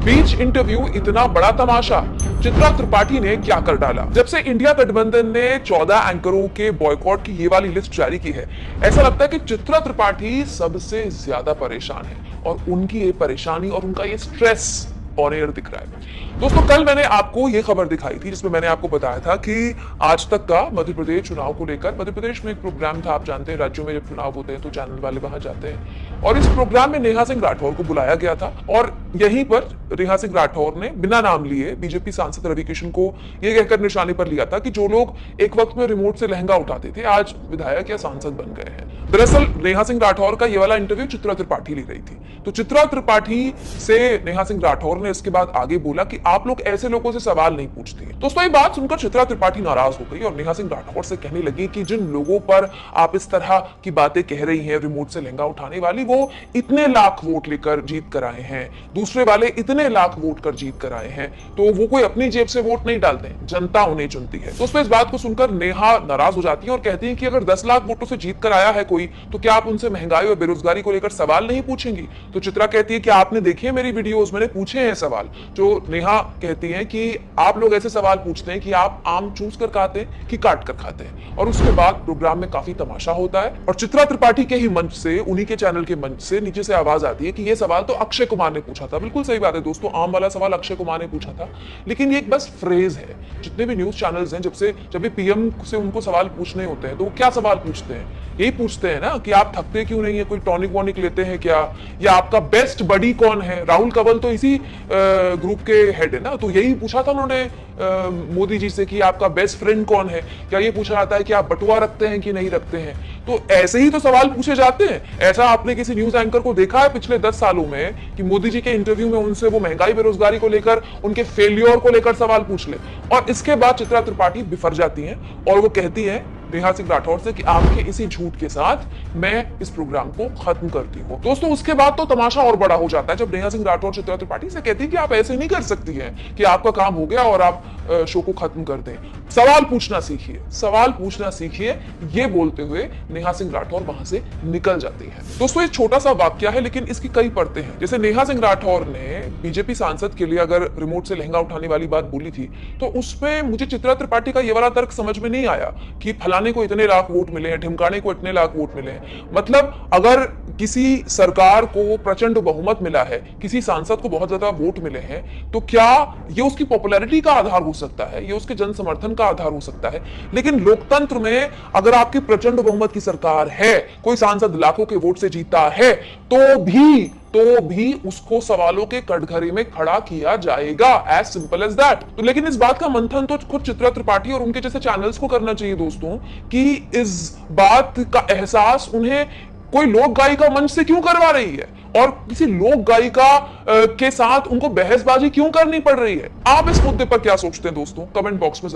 बीच interview इतना बड़ा तमाशा, चित्रा त्रिपाठी ने क्या कर डाला। जब से इंडिया गठबंधन ने 14 एंकरों के बॉयकॉट की ये वाली लिस्ट जारी की है, ऐसा लगता है कि चित्रा त्रिपाठी सबसे ज्यादा परेशान है और उनकी ये परेशानी और उनका ये स्ट्रेस ऑन एयर दिख रहा है। दोस्तों, कल मैंने आपको ये खबर दिखाई थी जिसमें मैंने आपको बताया था कि आज तक का मध्य प्रदेश चुनाव को लेकर, मध्य प्रदेश में एक प्रोग्राम था, आप जानते हैं राज्यों में जब चुनाव होते हैं तो चैनल वाले वहां जाते हैं, और इस प्रोग्राम में नेहा सिंह राठौर को बुलाया गया था और यहीं पर नेहा सिंह राठौर ने बिना नाम लिए बीजेपी सांसद रवि किशन को यह कहकर निशाने पर लिया था कि जो लोग एक वक्त में रिमोट से लहंगा उठाते थे आज विधायक या सांसद बन गए हैं। दरअसल नेहा सिंह राठौर का ये वाला इंटरव्यू चित्रा त्रिपाठी ले रही थी, तो चित्रा त्रिपाठी से नेहा सिंह राठौर ने इसके बाद आगे बोला कि आप लोग ऐसे लोगों से सवाल नहीं पूछती हैं। दोस्तों, ये बात सुनकर चित्रा त्रिपाठी नाराज हो गई और नेहा सिंह राठौर से कहने लगी कि जिन लोगों पर आप इस तरह की बातें कह रही हैं, रिमोट से लहंगा उठाने वाली, वो इतने लाख वोट लेकर जीत कर आए हैं, दूसरे वाले इतने लाख वोट कर जीत कर आए हैं, तो वो कोई अपनी जेब से वोट नहीं डालते हैं, जनता उन्हें चुनती है। दोस्तों, इस बात को सुनकर नेहा नाराज हो जाती है और कहती है कि अगर 10 लाख वोटों से जीत कर आया है कोई, तो क्या आप उनसे महंगाई और बेरोजगारी को लेकर सवाल नहीं पूछेंगी? तो चित्रा कहती है कि आपने देखी है मेरी वीडियोस, मैंने पूछे हैं सवाल। जो नेहा कहती है कि आप लोग ऐसे सवाल पूछते हैं कि आप आम चूस कर खाते हैं कि काट कर खाते हैं। और उसके बाद प्रोग्राम में काफी तमाशा होता है और चित्रा त्रिपाठी के ही मंच से, उन्हीं के चैनल के मंच से नीचे से आवाज आती है कि ये सवाल तो अक्षय कुमार ने पूछा था। बिल्कुल सही बात है दोस्तों, आम वाला सवाल अक्षय कुमार ने पूछा था, लेकिन ये एक बस फ्रेज है। जितने भी न्यूज चैनल्स हैं, जब भी पीएम से उनको सवाल पूछने होते हैं तो वो क्या सवाल पूछते हैं? यही पूछते हैं ना कि आप थकते क्यों नहीं है, कोई टॉनिक वॉनिक लेते हैं क्या, या आपका बेस्ट बडी कौन है। राहुल कंवल तो इसी ग्रुप के हेड है ना, तो यही पूछा था उन्होंने मोदी जी से कि आपका बेस्ट फ्रेंड कौन है। क्या ये पूछा जाता है कि आप बटुआ रखते हैं कि नहीं रखते हैं? तो ऐसे ही तो सवाल पूछे जाते हैं। ऐसा आपने किसी न्यूज एंकर को देखा है पिछले 10 सालों में कि मोदी जी के इंटरव्यू में उनसे वो महंगाई बेरोजगारी को लेकर, उनके फेलियर को लेकर सवाल पूछ ले? और इसके बाद चित्रा त्रिपाठी बिफर जाती हैं और वो कहती है नेहा सिंह राठौर से कि आपके इसी झूठ के साथ मैं इस प्रोग्राम को खत्म करती हूँ। दोस्तों, उसके बाद तो तमाशा और बड़ा हो जाता है जब नेहा सिंह राठौर चित्रा त्रिपाठी से कहती है कि आप ऐसे नहीं कर सकती हैं कि आपका काम हो गया और आप शो को खत्म कर दें। सवाल पूछना सीखिए, सवाल पूछना सीखिए, ये बोलते हुए नेहा सिंह राठौर वहां से निकल जाती है। दोस्तों, ये छोटा सा वाक्य है लेकिन इसकी कई परतें हैं। जैसे नेहा सिंह राठौर ने बीजेपी सांसद के लिए अगर रिमोट से लहंगा उठाने वाली बात बोली थी, तो उसमें मुझे चित्रा त्रिपाठी का ये वाला तर्क समझ में नहीं आया कि फलाने को इतने लाख वोट मिले हैं, ढिमकाने को इतने लाख वोट मिले हैं। मतलब अगर किसी सरकार को प्रचंड बहुमत मिला है, किसी सांसद को बहुत ज्यादा वोट मिले हैं, तो क्या ये उसकी पॉपुलैरिटी का आधार हो सकता है, ये उसके जन समर्थन का आधार हो सकता है? लेकिन लोकतंत्र में अगर आपकी प्रचंड बहुमत की सरकार है, कोई सांसद लाखों के वोट से जीता है, तो भी उसको सवालों के कटघरे में खड़ा किया जाएगा। As simple as that. तो लेकिन इस बात का मंथन तो खुद चित्रा त्रिपाठी और उनके जैसे चैनल्स को करना चाहिए दोस्तों, कि इस बात का एहसास उन्हें कोई लोक गायिका मंच से क्यों करवा रही है और किसी लोक गायिका के साथ उनको बहसबाजी क्यों करनी पड़ रही है। आप इस मुद्दे पर क्या सोचते हैं दोस्तों? कमेंट बॉक्स में